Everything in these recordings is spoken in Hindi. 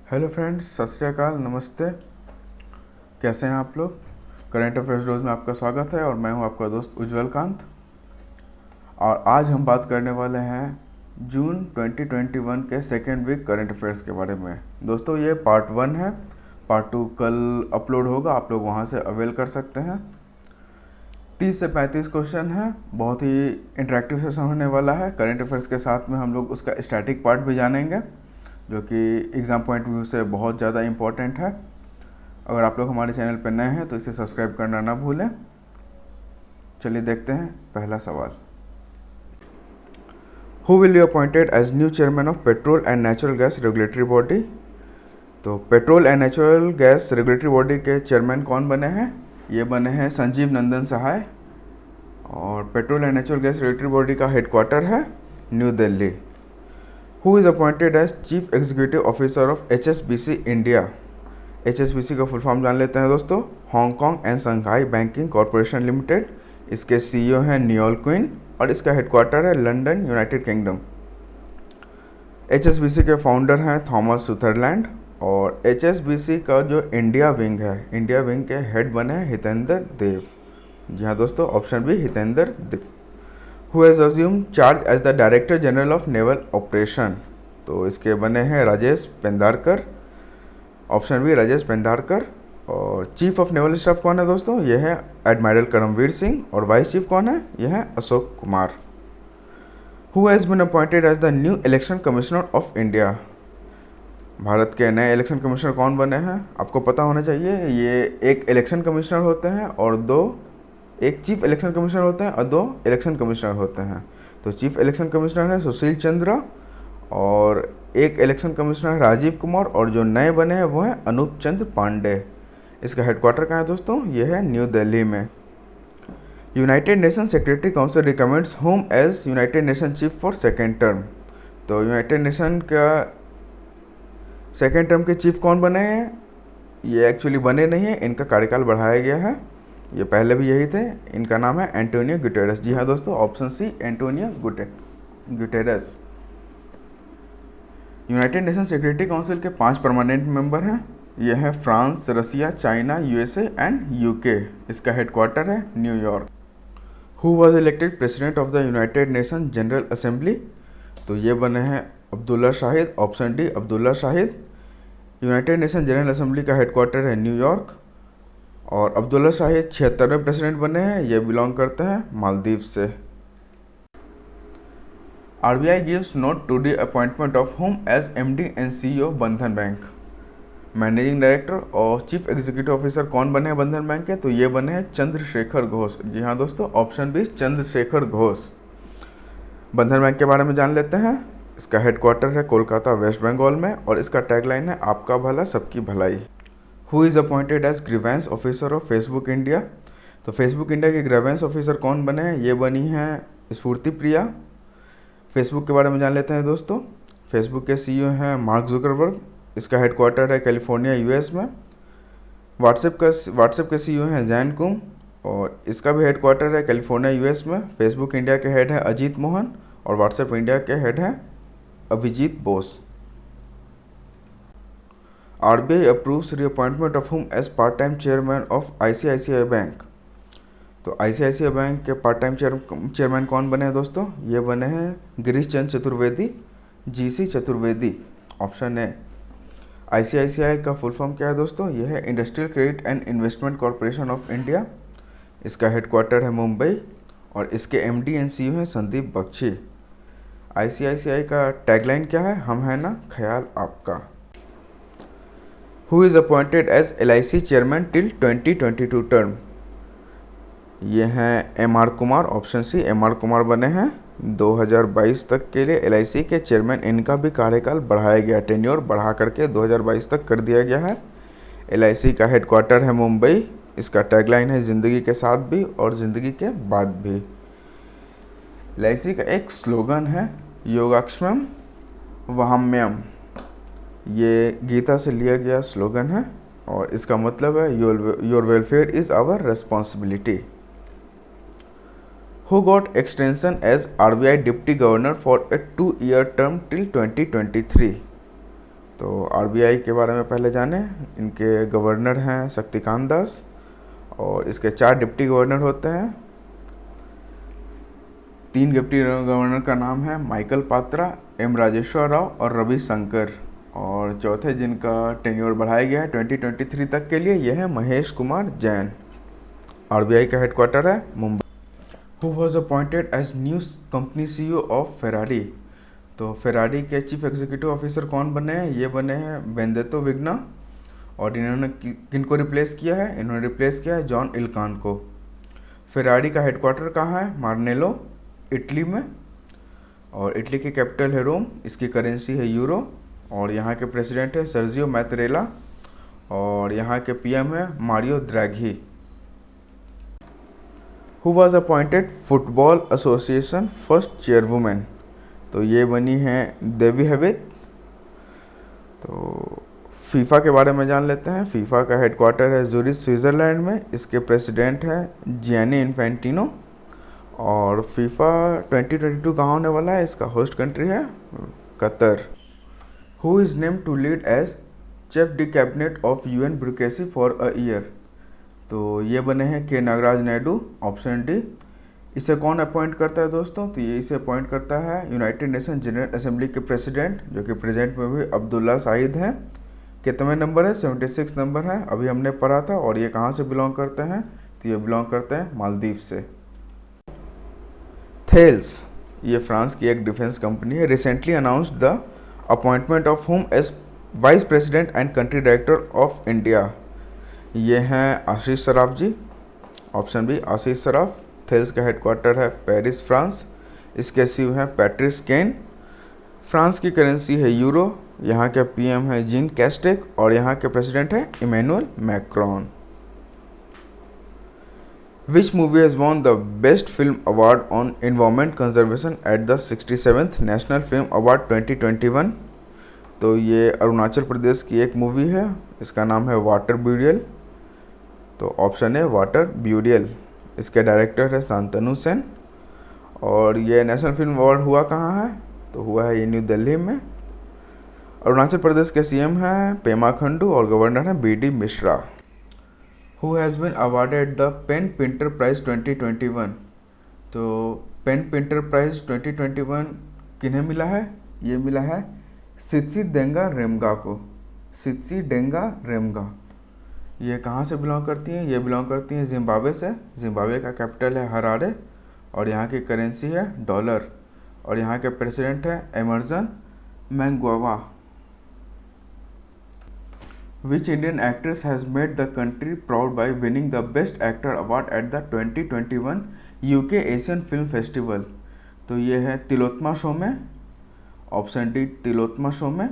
हेलो फ्रेंड्स, सत श्री अकाल, नमस्ते। कैसे हैं आप लोग? करंट अफेयर्स रोज़ में आपका स्वागत है और मैं हूं आपका दोस्त उज्जवल कांत। और आज हम बात करने वाले हैं जून 2021 के सेकेंड वीक करंट अफेयर्स के बारे में। दोस्तों, ये पार्ट 1 है। पार्ट 2 कल अपलोड होगा, आप लोग वहां से अवेल कर सकते हैं। 30 से 35 क्वेश्चन है, बहुत ही इंटरेक्टिव सेशन होने वाला है। करंट अफेयर्स के साथ में हम लोग उसका स्टैटिक पार्ट भी जानेंगे, जो कि एग्ज़ाम पॉइंट व्यू से बहुत ज़्यादा इम्पॉर्टेंट है। अगर आप लोग हमारे चैनल पर नए हैं तो इसे सब्सक्राइब करना ना भूलें। चलिए देखते हैं पहला सवाल। Who will be appointed as new chairman of petrol and natural gas regulatory body? तो petrol and natural gas regulatory body के चेयरमैन कौन बने हैं? ये बने हैं संजीव नंदन सहाय। और petrol and natural gas regulatory body का हेडक्वार्टर है New Delhi. Who is appointed as chief executive officer of HSBC India? HSBC का फुल फॉर्म जान लेते हैं दोस्तों। Hong Kong and Shanghai Banking Corporation Limited. इसके CEO हैं नियोल क्विन और इसका हेडक्वार्टर है लंदन, यूनाइटेड किंगडम। HSBC के फाउंडर हैं थॉमस सुथरलैंड। और HSBC का जो इंडिया विंग है, इंडिया विंग के हेड बने हैं हितेंद्र देव। जी हाँ दोस्तों, option B Hitendra Dev. Who has assume charge as the director general of naval operation? तो इसके बने हैं राजेश पेंदारकर। Option B Rajesh Pendharkar. और चीफ ऑफ नेवल स्टाफ कौन है दोस्तों? ये है एडमिरल करमवीर सिंह। और वाइस चीफ कौन है? यह है Ashok Kumar. Who has been appointed as the new election commissioner of India? Bharat के नए इलेक्शन कमिश्नर कौन बने हैं? आपको पता होना चाहिए। ये एक इलेक्शन कमिश्नर होते हैं और एक चीफ इलेक्शन कमिश्नर होते हैं और 2 इलेक्शन कमिश्नर होते हैं। तो चीफ इलेक्शन कमिश्नर है सुशील चंद्र और एक इलेक्शन कमिश्नर राजीव कुमार। और जो नए बने हैं वो हैं अनूप चंद्र पांडे। इसका हेडक्वार्टर कहाँ है दोस्तों? ये है न्यू दिल्ली में। United Nation secretary council recommends whom as United Nation chief for second term. तो यूनाइटेड नेशन का सेकेंड टर्म के चीफ कौन बने हैं? ये एक्चुअली बने नहीं हैं, इनका कार्यकाल बढ़ाया गया है। ये पहले भी यही थे। इनका नाम है एंटोनियो गुटेरेस। जी हाँ दोस्तों, option C Antonio Guterres. United Nation security council के 5 परमानेंट मेंबर हैं। ये हैं France, Russia, China, USA and UK। इसका हेडक्वार्टर है New York. Who was elected president of the United Nation General Assembly? तो ये बने हैं Abdulla Shahid. Option D Abdulla Shahid. United Nation General Assembly का हेडक्वार्टर है न्यूयॉर्क। और अब्दुल्ला शाहिद 76वें प्रेसिडेंट बने हैं। ये बिलोंग करते हैं मालदीव से। RBI gives note to the appointment of whom as MD and CEO बंधन बैंक? मैनेजिंग डायरेक्टर और चीफ एग्जीक्यूटिव ऑफिसर कौन बने हैं बंधन बैंक के? तो ये बने हैं चंद्रशेखर घोष। जी हाँ दोस्तों, ऑप्शन बी चंद्रशेखर घोष। बंधन बैंक के बारे में जान लेते हैं। इसका हेडक्वार्टर है कोलकाता, वेस्ट बंगाल में। और इसका टैगलाइन है आपका भला सबकी भलाई। Who is appointed as grievance officer of Facebook India? तो फेसबुक इंडिया के ग्रीवेंस ऑफिसर कौन बने हैं? ये बनी हैं स्फूर्ति प्रिया। फेसबुक के बारे में जान लेते हैं दोस्तों। फेसबुक के CEO हैं मार्क जुकरबर्ग। इसका हेडक्वार्टर है कैलिफोर्निया, US में। व्हाट्सएप के CEO हैं जैन कुम और इसका भी हेडक्वार्टर है कैलिफोर्निया, US में। फेसबुक इंडिया के हेड हैं अजीत मोहन और व्हाट्सएप इंडिया के हेड हैं Abhijit Bose. RBI approves reappointment of whom as part time chairman of ICICI bank? तो ICICI बैंक के पार्ट टाइम चेयरमैन कौन बने हैं दोस्तों? ये बने हैं गिरीश चंद्र चतुर्वेदी, GC चतुर्वेदी। ऑप्शन है। ICICI का फुल फॉर्म क्या है दोस्तों? ये है industrial credit and investment corporation of India. इसका हेडक्वार्टर है मुंबई और इसके MD एंड CEO हैं संदीप बख्शी। ICICI का टैगलाइन क्या है? हम है ना ख्याल आपका। Who is appointed as LIC chairman till 2022 term? ये हैं MR Kumar. Option C MR Kumar बने हैं 2022 तक के लिए LIC के चेयरमैन। इनका भी कार्यकाल बढ़ाया गया, टेन्योर बढ़ा करके 2022 तक कर दिया गया है। LIC का हेडक्वार्टर है मुंबई। इसका टैगलाइन है ज़िंदगी के साथ भी और ज़िंदगी के बाद भी। LIC का एक स्लोगन है योगाक्षमम वहाम्यम। ये गीता से लिया गया स्लोगन है और इसका मतलब है your welfare is our responsibility. Who got extension as RBI Deputy Governor for a 2-year term till 2023? तो आरबीआई के बारे में पहले जाने। इनके गवर्नर हैं शक्तिकांत दास और इसके 4 डिप्टी गवर्नर होते हैं। 3 डिप्टी गवर्नर का नाम है माइकल पात्रा, एम राजेश्वर राव और रवि शंकर। और चौथे जिनका टेन्योर बढ़ाया गया है 2023 तक के लिए, यह है महेश कुमार जैन। आरबीआई का हेडक्वार्टर है Mumbai. Who was appointed as new company CEO of Ferrari. तो फेरारी के चीफ एग्जीक्यूटिव ऑफिसर कौन बने हैं? ये बने हैं बेनेदेत्तो विग्ना। और इन्होंने किनको रिप्लेस किया है? इन्होंने रिप्लेस किया है जॉन इल्कान को। फेरारी का हेडक्वार्टर कहाँ है? मार्नेलो, इटली में। और इटली की कैपिटल है रोम। इसकी करेंसी है यूरो। और यहाँ के प्रेसिडेंट है सर्जियो मैत्रेला। और यहाँ के पीएम है Mario Draghi. Who was appointed football association first chairwoman. तो ये बनी हैं देवी हेविट। तो फीफा के बारे में जान लेते हैं। फीफा का हेडक्वार्टर है जूरिच, स्विट्ज़रलैंड में। इसके प्रेसिडेंट हैं जियानी इन्फेंटिनो। और फीफा 2022 कहाँ होने वाला है? इसका होस्ट कंट्री है Qatar. Who is name to lead as chief de cabinet of UN bureaucracy for a year. तो ये बने हैं के नागराज नायडू, ऑप्शन डी। इसे कौन अपॉइंट करता है दोस्तों? तो ये इसे अपॉइंट करता है यूनाइटेड नेशन जनरल असेंबली के प्रेसिडेंट, जो कि प्रेजेंट में भी अब्दुल्ला शाहिद हैं। कितने नंबर है? 76 नंबर है, अभी हमने पढ़ा था। और ये कहाँ से बिलोंग करते हैं? तो ये बिलोंग करते हैं मालदीव से। थेल्स, ये फ्रांस की एक डिफेंस कंपनी है। Recently announced the appointment of home as vice president and country director of India. ये हैं Ashish Saraf ji, option B Ashish Saraf. Thales का हेडक्वार्टर है पेरिस, फ्रांस। इसके सीईओ हैं पैट्रिस केन। फ्रांस की करेंसी है यूरो। यहाँ के पीएम है जीन कैस्टेक। और यहाँ के प्रेसिडेंट है Emmanuel Macron. Which movie has won the best film award on environment conservation at the 67th national film award 2021। तो ये अरुणाचल प्रदेश की एक मूवी है, इसका नाम है वाटर ब्यूरियल। तो ऑप्शन है वाटर ब्यूरियल। इसके डायरेक्टर है शांतनु सेन। और ये नेशनल फिल्म अवार्ड हुआ कहाँ है? तो हुआ है ये न्यू दिल्ली में। अरुणाचल प्रदेश के सीएम हैं पेमा खंडू और गवर्नर हैं BD Mishra. Who has been awarded the Pen Pinter prize 2021। तो पेन पिंटर प्राइज 2021 किन्हें मिला है? ये मिला है सित्सी डेंगा रेमगा को। सित्सी डेंगा रेमगा। ये कहाँ से बिलोंग करती हैं? ये बिलोंग करती हैं जिम्बाब्वे से। जिम्बाब्वे का कैपिटल है हरारे। और यहाँ की करेंसी है डॉलर। और यहाँ के प्रेसिडेंट है Emmerson Mnangagwa. Which Indian actress has made the country proud by winning the best actor award at the 2021 UK Asian film festival. तो ये है तिलोत्मा शोमे, ऑप्शन डी तिलोत्मा शोमे।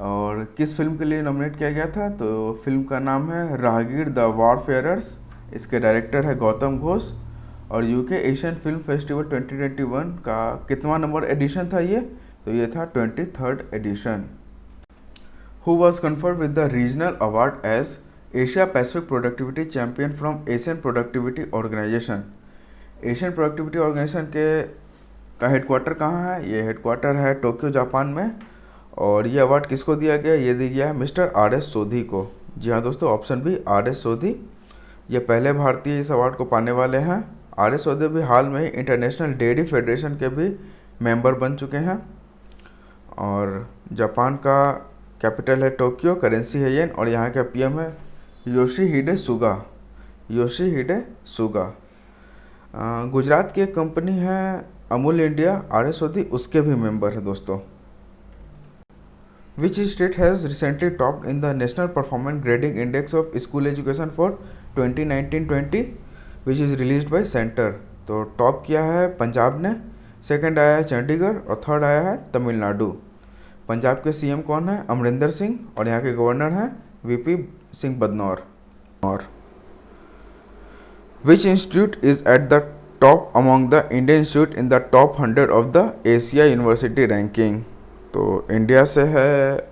और किस फिल्म के लिए नॉमिनेट किया गया था? तो फिल्म का नाम है राहगीर द वॉरफेयरर्स। इसके डायरेक्टर है गौतम घोष। और यूके एशियन फिल्म फेस्टिवल 2021 का कितवां नंबर एडिशन था ये? तो ये था 23rd edition. Who was conferred with the regional award as Asia Pacific productivity champion from Asian productivity organisation. Asian productivity organisation के का हेडक्वार्टर कहाँ है? ये हेडक्वार्टर है टोक्यो, जापान में। और ये अवार्ड किसको दिया गया? ये दिया गया है मिस्टर आर.एस. सोधी को। जी हाँ दोस्तों, ऑप्शन बी आर.एस. सोधी। ये पहले भारतीय इस अवार्ड को पाने वाले हैं। आर.एस. सोधी भी हाल में ही इंटरनेशनल डेयरी फेडरेशन के भी मेंबर बन चुके हैं। और जापान का कैपिटल है टोक्यो, करेंसी है येन। और यहाँ का पीएम है योशिहिडे सुगा। योशिहिडे सुगा। गुजरात की एक कंपनी है अमूल इंडिया, आर.एस. सोधी उसके भी मेंबर है दोस्तों। Which state has recently topped in the National Performance Grading Index of School Education for 2019-20, which is released by Center। तो टॉप किया है पंजाब ने, सेकंड आया है चंडीगढ़ और थर्ड आया है तमिलनाडु। पंजाब के सीएम कौन है? अमरिंदर सिंह। और यहाँ के गवर्नर हैं VP Singh Badnore. Which institute is at the top among the Indian institute in the top 100 of the Asia University ranking? तो इंडिया से है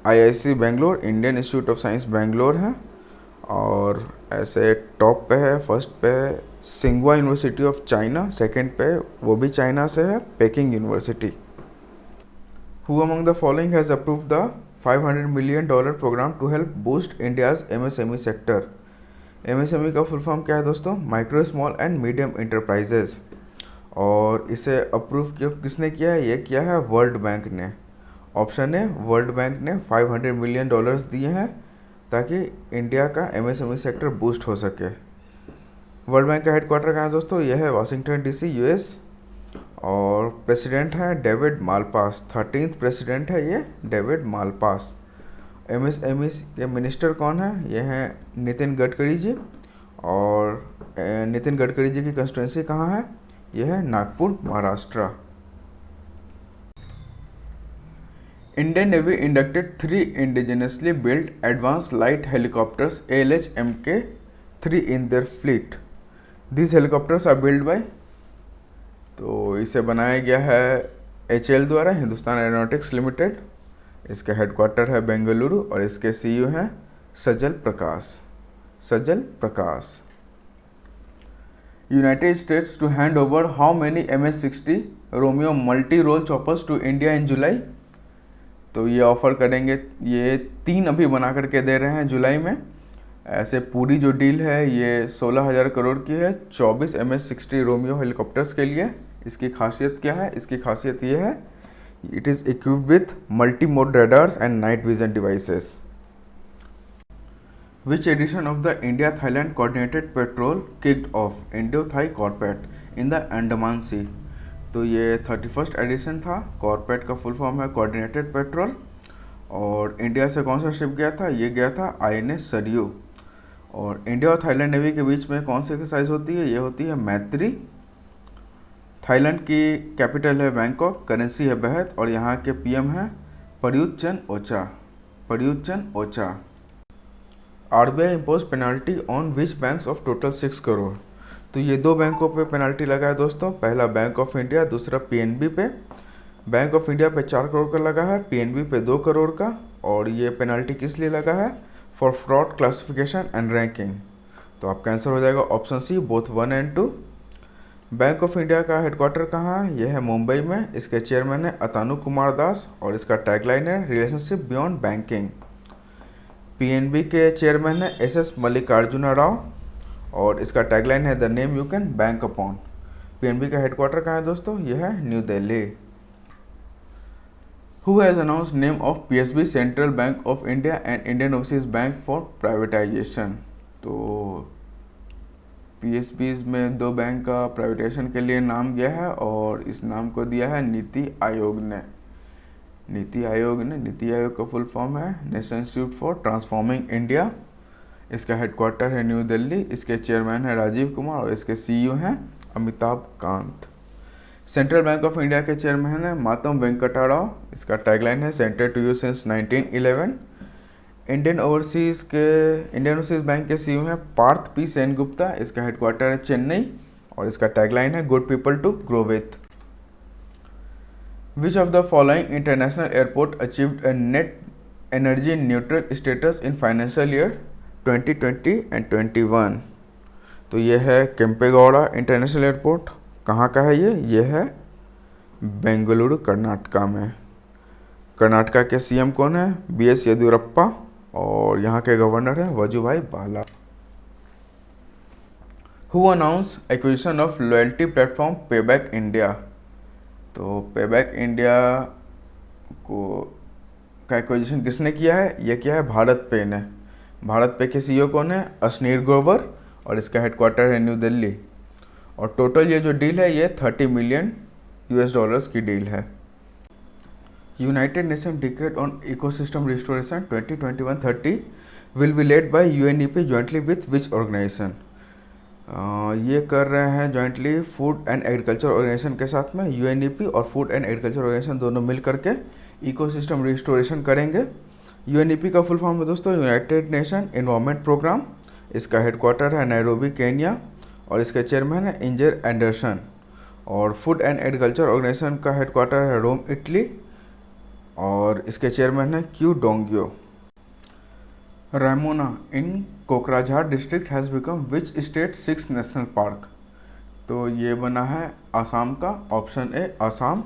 IIC Bangalore, Indian Institute of Science Bangalore है। और ऐसे टॉप पे है, फर्स्ट पे है सिंगवा यूनिवर्सिटी ऑफ चाइना, सेकंड पे वो भी चाइना से है Peking University. Who among the following has approved the $500 million programme to help boost India's MSME sector. MSME का फुल फॉर्म क्या है दोस्तों? Micro small and medium enterprises. और इसे अप्रूव किसने किया है? ये किया है वर्ल्ड बैंक ने। ऑप्शन है, वर्ल्ड बैंक ने $500 मिलियन दिए हैं ताकि इंडिया का एमएसएमई सेक्टर बूस्ट हो सके। वर्ल्ड बैंक का हेडक्वार्टर कहाँ है दोस्तों? यह है वाशिंगटन डीसी, यूएस। और प्रेसिडेंट है डेविड मालपास, 13th प्रेसिडेंट है ये डेविड मालपास। एमएसएमई के मिनिस्टर कौन है? ये हैं नितिन गडकरी जी। और नितिन गडकरी जी की कंस्टिट्यूंसी कहाँ है? यह है Nagpur, Maharashtra. Indian navy inducted 3 indigenously built advance light helicopters ALH-MK3 in their fleet. This helicopters are build by, तो इसे बनाया गया है HAL द्वारा, हिंदुस्तान एरोनॉटिक्स लिमिटेड। इसका हेडक्वार्टर है बेंगलुरु और इसके CEO हैं Sajal Prakash. United States to hand over how many MS-60 Romeo multi role choppers to India in July. तो ये ऑफ़र करेंगे, ये 3 अभी बना करके दे रहे हैं जुलाई में। ऐसे पूरी जो डील है ये 16,000 करोड़ की है 24 MS-60 रोमियो हेलीकॉप्टर्स के लिए। इसकी खासियत क्या है? इसकी खासियत ये है, it is equipped with multi mode radars and night vision devices. Which edition of the India-Thailand Coordinated Patrol kicked off Indo-Thai Corpet in the Andaman Sea? तो ये 31st एडिशन था। कॉर्पेट का फुल फॉर्म है कोऑर्डिनेटेड पेट्रोल। और इंडिया से कौन सा शिप गया था? ये गया था INS सरयू। और इंडिया और थाईलैंड नेवी के बीच में कौन सी एक्सरसाइज होती है? ये होती है मैत्री। थाईलैंड की कैपिटल है बैंकॉक, करेंसी है बाहत और यहाँ के PM हैं प्रयुत चन Ocha. RBI impose penalty on which banks of total 6 crore. तो ये 2 बैंकों पे पेनल्टी लगा है दोस्तों। पहला बैंक ऑफ इंडिया, दूसरा PNB पे। बैंक ऑफ इंडिया पे 4 करोड़ का लगा है, PNB पे 2 करोड़ का। और ये पेनल्टी किस लिए लगा है? For fraud classification and ranking. तो आपका आंसर हो जाएगा option C, both 1 and 2। Bank of India का हेडक्वार्टर कहाँ है? यह है मुंबई में। इसके चेयरमैन है अतानु कुमार दास और इसका टैगलाइन है रिलेशनशिप बियॉन्ड बैंकिंग। PNB के चेयरमैन है SS मल्लिकार्जुना राव और इसका टैगलाइन है the name you can bank upon. PNB का हेडक्वार्टर कहाँ है दोस्तों? यह है New Delhi. Who has announce name of PSB central Bank of India and Indian Overseas bank for privatisation. तो PSBs में 2 बैंक का प्राइवेटाइजेशन के लिए नाम गया है और इस नाम को दिया है नीति आयोग ने। नीति आयोग का फुल फॉर्म है National Institute for Transforming India. इसका हेडक्वार्टर है न्यू दिल्ली। इसके चेयरमैन है राजीव कुमार और इसके CEO हैं Amitabh Kant. Central Bank of India के चेयरमैन है मातम वेंकटा राव। इसका टैगलाइन है central to you since 1911। Indian Overseas Bank के CEO हैं पार्थ P सेनगुप्ता। इसका हेडक्वार्टर है चेन्नई और इसका टैगलाइन है good people to grow with. Which of the following international airport achieved a net energy neutral status in financial year 2020 and 21? तो ये है केम्पेगौड़ा इंटरनेशनल एयरपोर्ट। कहाँ का है ये है बेंगलुरु, कर्नाटका में। कर्नाटका के CM कौन है? BS येदियुरप्पा और यहाँ के गवर्नर है वजुभाई वाला। Who announced acquisition of loyalty platform Payback India? तो पेबैक इंडिया को का एक्विजिशन किसने किया है? ये किया है भारत पे ने। भारत पे के CEO कौन है? अश्नीर ग्रोवर और इसका हेडक्वार्टर है न्यू दिल्ली। और टोटल ये जो डील है ये $30 मिलियन की डील है। United Nation declared on ecosystem restoration 2021-30 will be led by UNEP jointly with which organisation. ये कर रहे हैं jointly food and agriculture organisation के साथ में। UNEP और फूड एंड एग्रीकल्चर ऑर्गेनाइजेशन दोनों मिल करके इकोसिस्टम रिस्टोरेशन करेंगे। UNEP का फुल फॉर्म है दोस्तों यूनाइटेड नेशन एनवायरनमेंट प्रोग्राम। इसका हेडक्वार्टर है नैरोबी, केन्या और इसके चेयरमैन है इंजर एंडरसन। और फूड एंड एग्रीकल्चर ऑर्गेनाइजेशन का हेडक्वार्टर है रोम, इटली और इसके चेयरमैन है Qu Dongyu. Raimona in Kokrajhar district has become which state 6th national park. तो ये बना है आसाम का, ऑप्शन ए आसाम।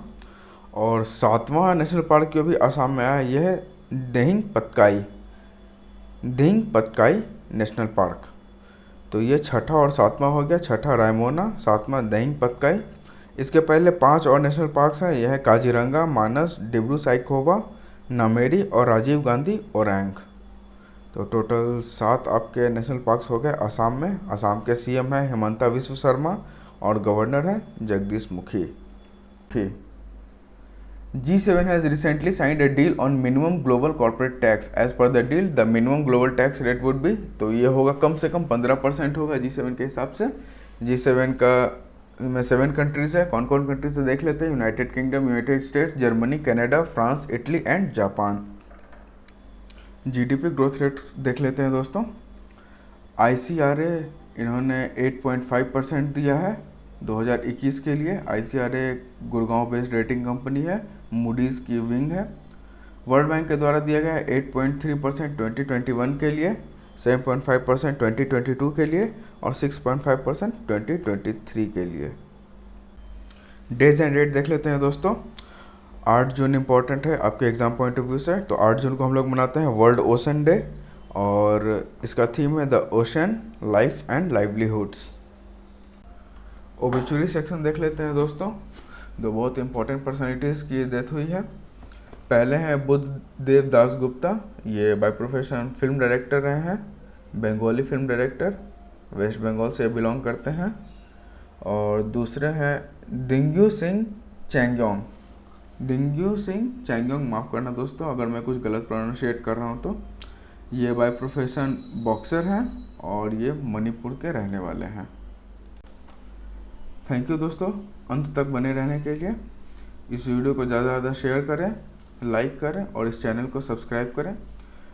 और 7वां नेशनल पार्क जो भी आसाम में आया यह है दिहिंग पतकाई नेशनल पार्क। तो ये छठा और सातवां हो गया, छठा रायमोना, सातवां दिहिंग पतकाई। इसके पहले 5 और नेशनल पार्क्स हैं, यह है काजीरंगा, मानस, डिब्रू साइखोवा, नामेरी और राजीव गांधी ओरैंग। तो टोटल 7 आपके नेशनल पार्क्स हो गए असम में। असम के सीएम है हिमंता विश्व शर्मा और गवर्नर है Jagdish Mukhi. G7 has recently signed a deal on minimum global corporate tax. As per the deal, the minimum global tax rate would be, तो ये होगा कम से कम 15% होगा G7 के हिसाब से। G7 का में 7 कंट्रीज है, कौन कौन कंट्रीज से देख लेते हैं। United kingdom, United states, Germany, Canada, France, Italy and Japan. GDP growth rate देख लेते हैं दोस्तों। ICRA इन्होंने 8.5% दिया है 2021 के लिए। ICRA Gurgaon based rating company है, मूडीज़ की विंग है। वर्ल्ड बैंक के द्वारा दिया गया है 8.3% 2021 के लिए, 7.5% 2022 के लिए और 6.5% 2023 के लिए। डेज एंड डेट देख लेते हैं दोस्तों। 8 जून इम्पोर्टेंट है आपके एग्जाम पॉइंट ऑफ व्यू से। तो 8 जून को हम लोग मनाते हैं वर्ल्ड ओशन डे और इसका थीम है the ocean life and livelihoods. Obituary section देख लेते हैं दोस्तों। दो बहुत इंपॉर्टेंट पर्सनालिटीज़ की डेथ हुई है। पहले हैं बुद्धदेव दास गुप्ता, ये बाय प्रोफेशन फिल्म डायरेक्टर रहे हैं, Bengali film director, West Bengal से बिलोंग करते हैं। और दूसरे हैं दिंग्यू सिंह चैंगयोंग, माफ़ करना दोस्तों अगर मैं कुछ गलत प्रोनाउंशिएट कर रहा हूँ तो। ये बाय प्रोफेशन बॉक्सर हैं और ये मणिपुर के रहने वाले हैं। थैंक यू दोस्तों अंत तक बने रहने के लिए। इस वीडियो को ज़्यादा से ज़्यादा शेयर करें, लाइक करें और इस चैनल को सब्सक्राइब करें।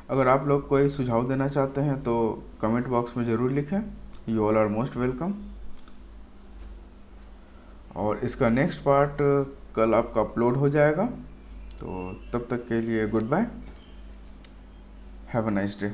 अगर आप लोग कोई सुझाव देना चाहते हैं तो कमेंट बॉक्स में ज़रूर लिखें। You all are most welcome. और इसका नेक्स्ट पार्ट कल आपका अपलोड हो जाएगा। तो तब तक के लिए goodbye, have a nice day.